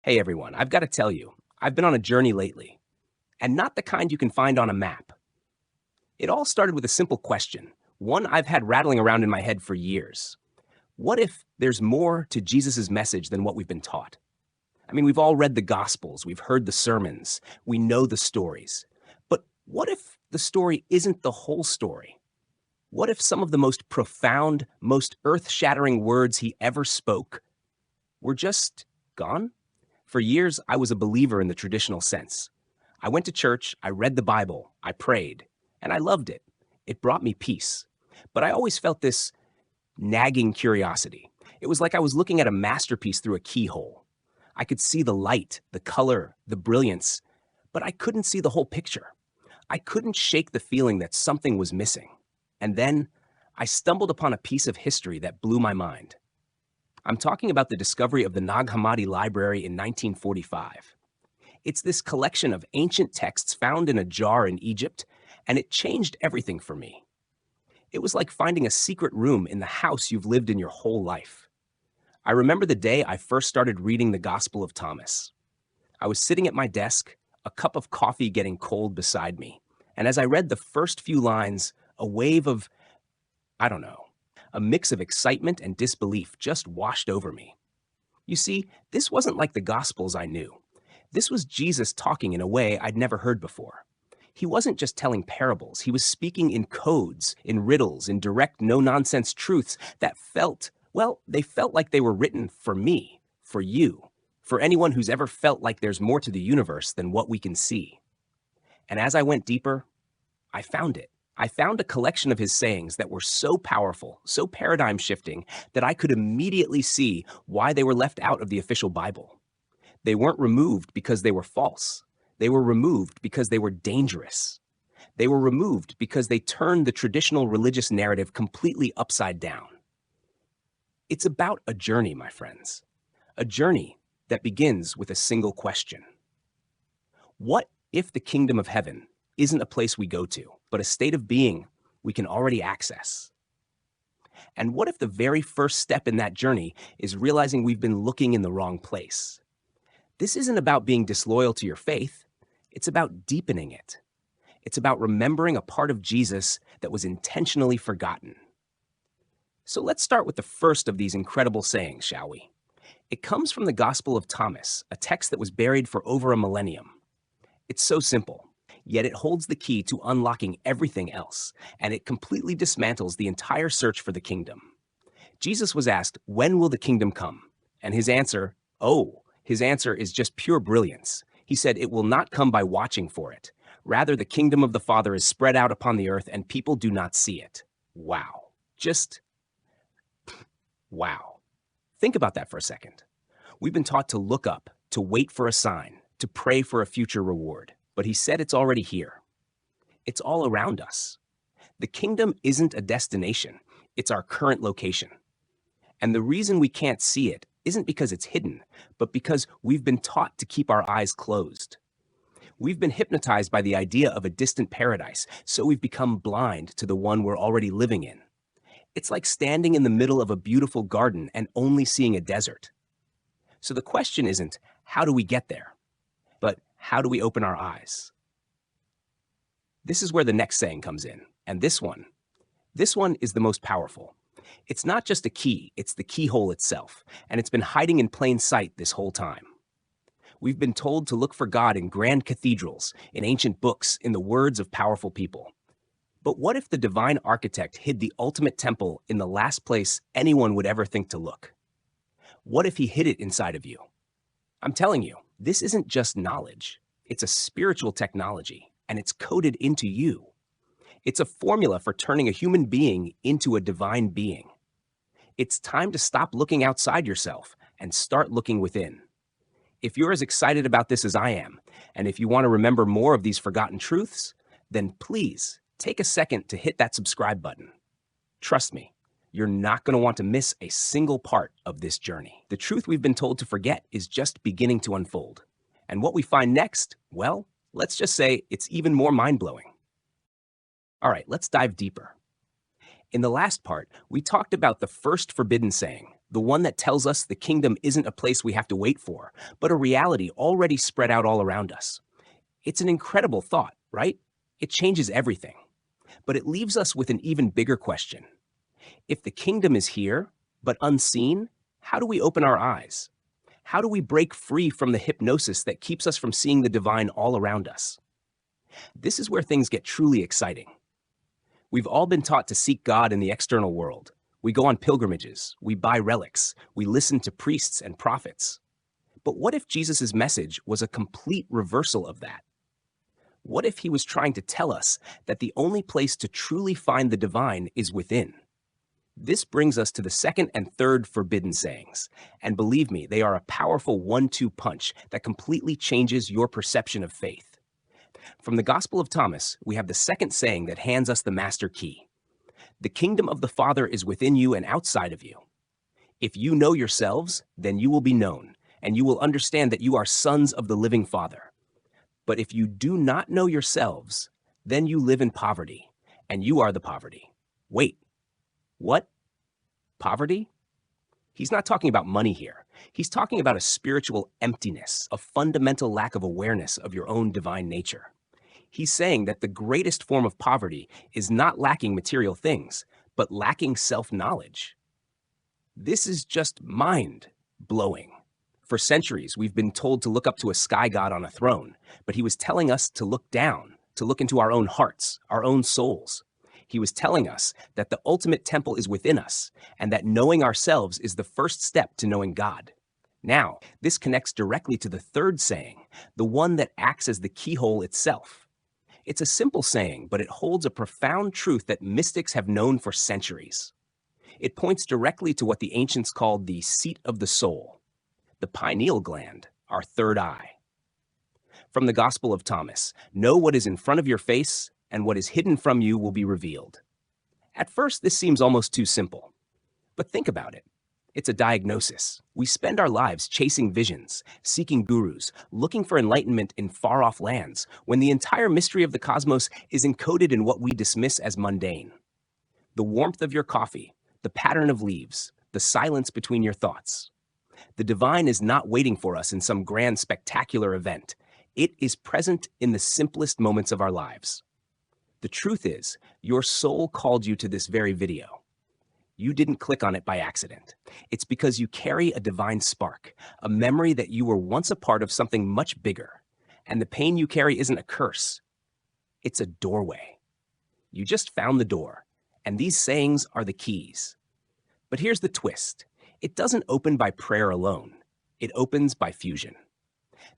Hey everyone, I've got to tell you, I've been on a journey lately, and not the kind you can find on a map. It all started with a simple question, one I've had rattling around in my head for years. What if there's more to Jesus' message than what we've been taught? I mean, we've all read the Gospels, we've heard the sermons, we know the stories. But what if the story isn't the whole story? What if some of the most profound, most earth shattering words he ever spoke were just gone? For years, I was a believer in the traditional sense. I went to church, I read the Bible, I prayed, and I loved it. It brought me peace. But I always felt this nagging curiosity. It was like I was looking at a masterpiece through a keyhole. I could see the light, the color, the brilliance, but I couldn't see the whole picture. I couldn't shake the feeling that something was missing. And then I stumbled upon a piece of history that blew my mind. I'm talking about the discovery of the Nag Hammadi Library in 1945. It's this collection of ancient texts found in a jar in Egypt, and it changed everything for me. It was like finding a secret room in the house you've lived in your whole life. I remember the day I first started reading the Gospel of Thomas. I was sitting at my desk, a cup of coffee getting cold beside me, and as I read the first few lines, a wave of, I don't know, a mix of excitement and disbelief just washed over me. You see, this wasn't like the Gospels I knew. This was Jesus talking in a way I'd never heard before. He wasn't just telling parables, he was speaking in codes, in riddles, in direct, no-nonsense truths that felt, well, they felt like they were written for me, for you, for anyone who's ever felt like there's more to the universe than what we can see. And as I went deeper, I found it. I found a collection of his sayings that were so powerful, so paradigm shifting, that I could immediately see why they were left out of the official Bible. They weren't removed because they were false. They were removed because they were dangerous. They were removed because they turned the traditional religious narrative completely upside down. It's about a journey, my friends. A journey that begins with a single question. What if the kingdom of heaven isn't a place we go to, but a state of being we can already access? And what if the very first step in that journey is realizing we've been looking in the wrong place? This isn't about being disloyal to your faith. It's about deepening it. It's about remembering a part of Jesus that was intentionally forgotten. So let's start with the first of these incredible sayings, shall we? It comes from the Gospel of Thomas, a text that was buried for over a millennium. It's so simple, yet it holds the key to unlocking everything else, and it completely dismantles the entire search for the kingdom. Jesus was asked, "When will the kingdom come?" And his answer is just pure brilliance. He said, "It will not come by watching for it. Rather, the kingdom of the Father is spread out upon the earth, and people do not see it." Wow. Just wow. Think about that for a second. We've been taught to look up, to wait for a sign, to pray for a future reward. But he said it's already here. It's all around us. The kingdom isn't a destination, it's our current location. And the reason we can't see it isn't because it's hidden, but because we've been taught to keep our eyes closed. We've been hypnotized by the idea of a distant paradise, so we've become blind to the one we're already living in. It's like standing in the middle of a beautiful garden and only seeing a desert. So the question isn't, how do we get there? But how do we open our eyes? This is where the next saying comes in, and this one is the most powerful. It's not just a key, it's the keyhole itself, and it's been hiding in plain sight this whole time. We've been told to look for God in grand cathedrals, in ancient books, in the words of powerful people. But what if the divine architect hid the ultimate temple in the last place anyone would ever think to look? What if he hid it inside of you? I'm telling you, this isn't just knowledge. It's a spiritual technology, and it's coded into you. It's a formula for turning a human being into a divine being. It's time to stop looking outside yourself and start looking within. If you're as excited about this as I am, and if you want to remember more of these forgotten truths, then please take a second to hit that subscribe button. Trust me, you're not going to want to miss a single part of this journey. The truth we've been told to forget is just beginning to unfold. And what we find next, well, let's just say it's even more mind-blowing. All right, let's dive deeper. In the last part, we talked about the first forbidden saying, the one that tells us the kingdom isn't a place we have to wait for, but a reality already spread out all around us. It's an incredible thought, right? It changes everything. But it leaves us with an even bigger question. If the kingdom is here, but unseen, how do we open our eyes? How do we break free from the hypnosis that keeps us from seeing the divine all around us? This is where things get truly exciting. We've all been taught to seek God in the external world. We go on pilgrimages, we buy relics, we listen to priests and prophets. But what if Jesus' message was a complete reversal of that? What if he was trying to tell us that the only place to truly find the divine is within? This brings us to the second and third forbidden sayings. And believe me, they are a powerful 1-2 punch that completely changes your perception of faith. From the Gospel of Thomas, we have the second saying that hands us the master key. The kingdom of the Father is within you and outside of you. If you know yourselves, then you will be known, and you will understand that you are sons of the living Father. But if you do not know yourselves, then you live in poverty, and you are the poverty. Wait, what? Poverty? He's not talking about money here. He's talking about a spiritual emptiness, a fundamental lack of awareness of your own divine nature. He's saying that the greatest form of poverty is not lacking material things, but lacking self-knowledge. This is just mind-blowing. For centuries, we've been told to look up to a sky god on a throne, but he was telling us to look down, to look into our own hearts, our own souls. He was telling us that the ultimate temple is within us, and that knowing ourselves is the first step to knowing God. Now, this connects directly to the third saying, the one that acts as the keyhole itself. It's a simple saying, but it holds a profound truth that mystics have known for centuries. It points directly to what the ancients called the seat of the soul, the pineal gland, our third eye. From the Gospel of Thomas, know what is in front of your face, and what is hidden from you will be revealed. At first, this seems almost too simple. But think about it. It's a diagnosis. We spend our lives chasing visions, seeking gurus, looking for enlightenment in far-off lands, when the entire mystery of the cosmos is encoded in what we dismiss as mundane. The warmth of your coffee, the pattern of leaves, the silence between your thoughts. The divine is not waiting for us in some grand spectacular event. It is present in the simplest moments of our lives. The truth is, your soul called you to this very video. You didn't click on it by accident. It's because you carry a divine spark, a memory that you were once a part of something much bigger. And the pain you carry isn't a curse. It's a doorway. You just found the door, and these sayings are the keys. But here's the twist. It doesn't open by prayer alone. It opens by fusion.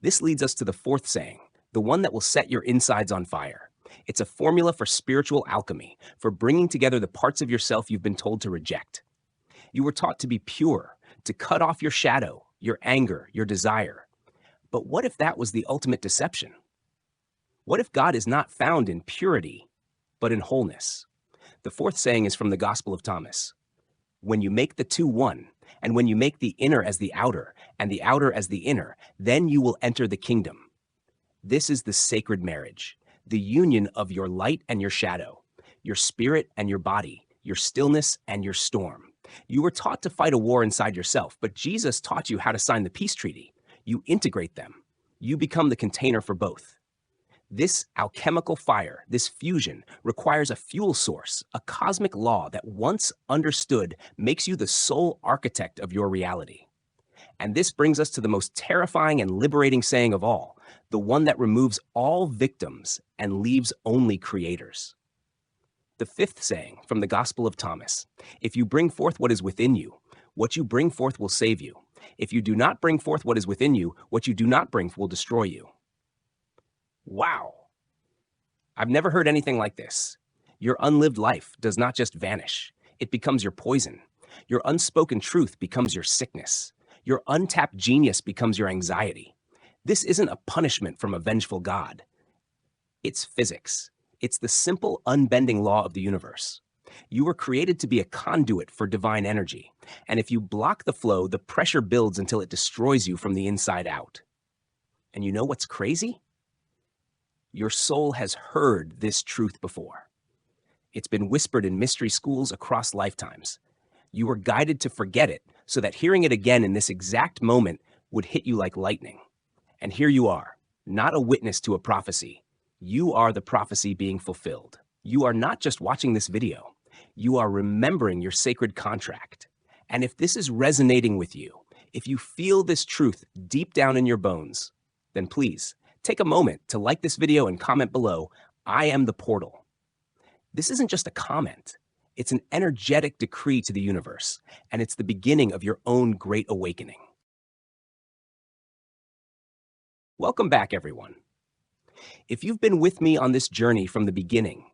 This leads us to the fourth saying, the one that will set your insides on fire. It's a formula for spiritual alchemy, for bringing together the parts of yourself you've been told to reject. You were taught to be pure, to cut off your shadow, your anger, your desire. But what if that was the ultimate deception? What if God is not found in purity, but in wholeness? The fourth saying is from the Gospel of Thomas. When you make the two one, and when you make the inner as the outer, and the outer as the inner, then you will enter the kingdom. This is the sacred marriage, the union of your light and your shadow, your spirit and your body, your stillness and your storm. You were taught to fight a war inside yourself, but Jesus taught you how to sign the peace treaty. You integrate them. You become the container for both. This alchemical fire, this fusion, requires a fuel source, a cosmic law that once understood makes you the sole architect of your reality. And this brings us to the most terrifying and liberating saying of all, the one that removes all victims and leaves only creators. The fifth saying from the Gospel of Thomas, if you bring forth what is within you, what you bring forth will save you. If you do not bring forth what is within you, what you do not bring will destroy you. Wow. I've never heard anything like this. Your unlived life does not just vanish. It becomes your poison. Your unspoken truth becomes your sickness. Your untapped genius becomes your anxiety. This isn't a punishment from a vengeful God. It's physics. It's the simple, unbending law of the universe. You were created to be a conduit for divine energy. And if you block the flow, the pressure builds until it destroys you from the inside out. And you know what's crazy? Your soul has heard this truth before. It's been whispered in mystery schools across lifetimes. You were guided to forget it, so that hearing it again in this exact moment would hit you like lightning. And here you are, not a witness to a prophecy. You are the prophecy being fulfilled. You are not just watching this video. You are remembering your sacred contract. And if this is resonating with you, if you feel this truth deep down in your bones, then please take a moment to like this video and comment below, "I am the portal." This isn't just a comment. It's an energetic decree to the universe, and it's the beginning of your own great awakening. Welcome back, everyone. If you've been with me on this journey from the beginning,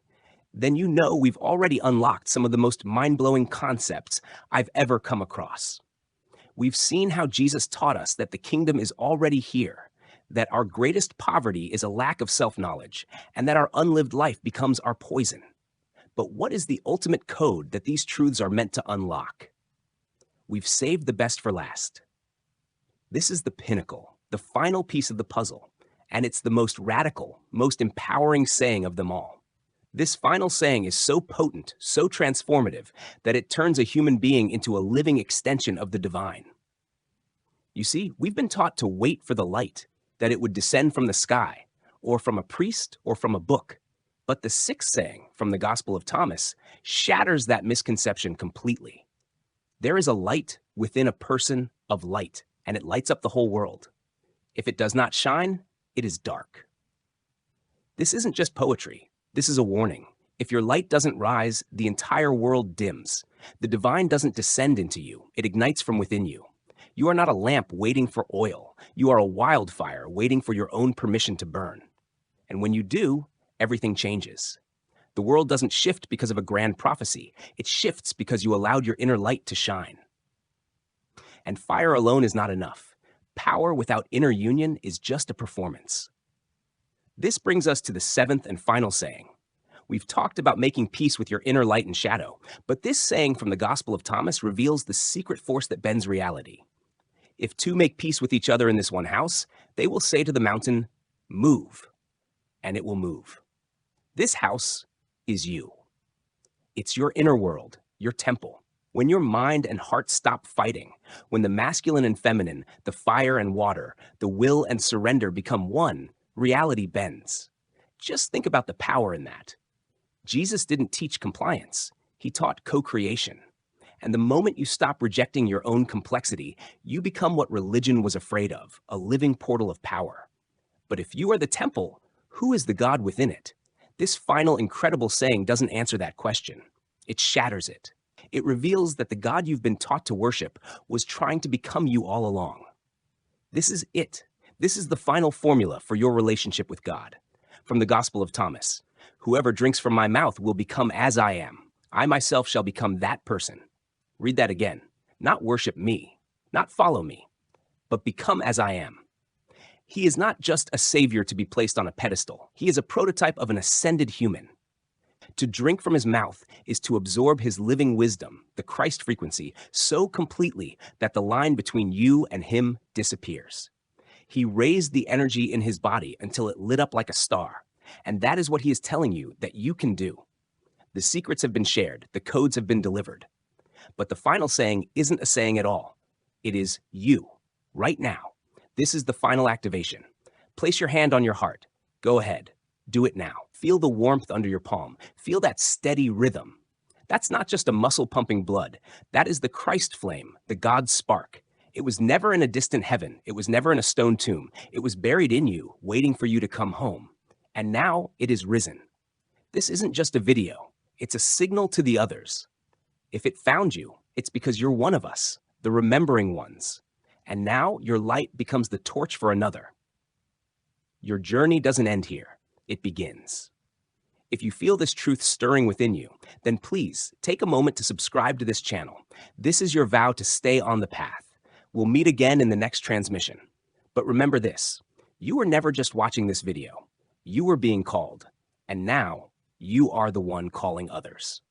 then you know we've already unlocked some of the most mind-blowing concepts I've ever come across. We've seen how Jesus taught us that the kingdom is already here, that our greatest poverty is a lack of self-knowledge, and that our unlived life becomes our poison. But what is the ultimate code that these truths are meant to unlock? We've saved the best for last. This is the pinnacle, the final piece of the puzzle, and it's the most radical, most empowering saying of them all. This final saying is so potent, so transformative, that it turns a human being into a living extension of the divine. You see, we've been taught to wait for the light, that it would descend from the sky, or from a priest, or from a book. But the sixth saying from the Gospel of Thomas shatters that misconception completely. There is a light within a person of light, and it lights up the whole world. If it does not shine, it is dark. This isn't just poetry. This is a warning. If your light doesn't rise, the entire world dims. The divine doesn't descend into you. It ignites from within you. You are not a lamp waiting for oil. You are a wildfire waiting for your own permission to burn. And when you do, everything changes. The world doesn't shift because of a grand prophecy. It shifts because you allowed your inner light to shine. And fire alone is not enough. Power without inner union is just a performance. This brings us to the seventh and final saying. We've talked about making peace with your inner light and shadow, but this saying from the Gospel of Thomas reveals the secret force that bends reality. If two make peace with each other in this one house, they will say to the mountain, "Move," and it will move. This house is you. It's your inner world, your temple. When your mind and heart stop fighting, when the masculine and feminine, the fire and water, the will and surrender become one, reality bends. Just think about the power in that. Jesus didn't teach compliance. He taught co-creation. And the moment you stop rejecting your own complexity, you become what religion was afraid of, a living portal of power. But if you are the temple, who is the God within it? This final incredible saying doesn't answer that question. It shatters it. It reveals that the God you've been taught to worship was trying to become you all along. This is it. This is the final formula for your relationship with God. From the Gospel of Thomas, "Whoever drinks from my mouth will become as I am. I myself shall become that person." Read that again. Not worship me, not follow me, but become as I am. He is not just a savior to be placed on a pedestal. He is a prototype of an ascended human. To drink from his mouth is to absorb his living wisdom, the Christ frequency, so completely that the line between you and him disappears. He raised the energy in his body until it lit up like a star. And that is what he is telling you that you can do. The secrets have been shared. The codes have been delivered. But the final saying isn't a saying at all. It is you, right now. This is the final activation. Place your hand on your heart. Go ahead. Do it now. Feel the warmth under your palm. Feel that steady rhythm. That's not just a muscle pumping blood. That is the Christ flame, the God spark. It was never in a distant heaven. It was never in a stone tomb. It was buried in you, waiting for you to come home. And now it is risen. This isn't just a video. It's a signal to the others. If it found you, it's because you're one of us, the remembering ones. And now your light becomes the torch for another. Your journey doesn't end here. It begins. If you feel this truth stirring within you, then please take a moment to subscribe to this channel. This is your vow to stay on the path. We'll meet again in the next transmission. But remember this, you were never just watching this video. You were being called, and now you are the one calling others.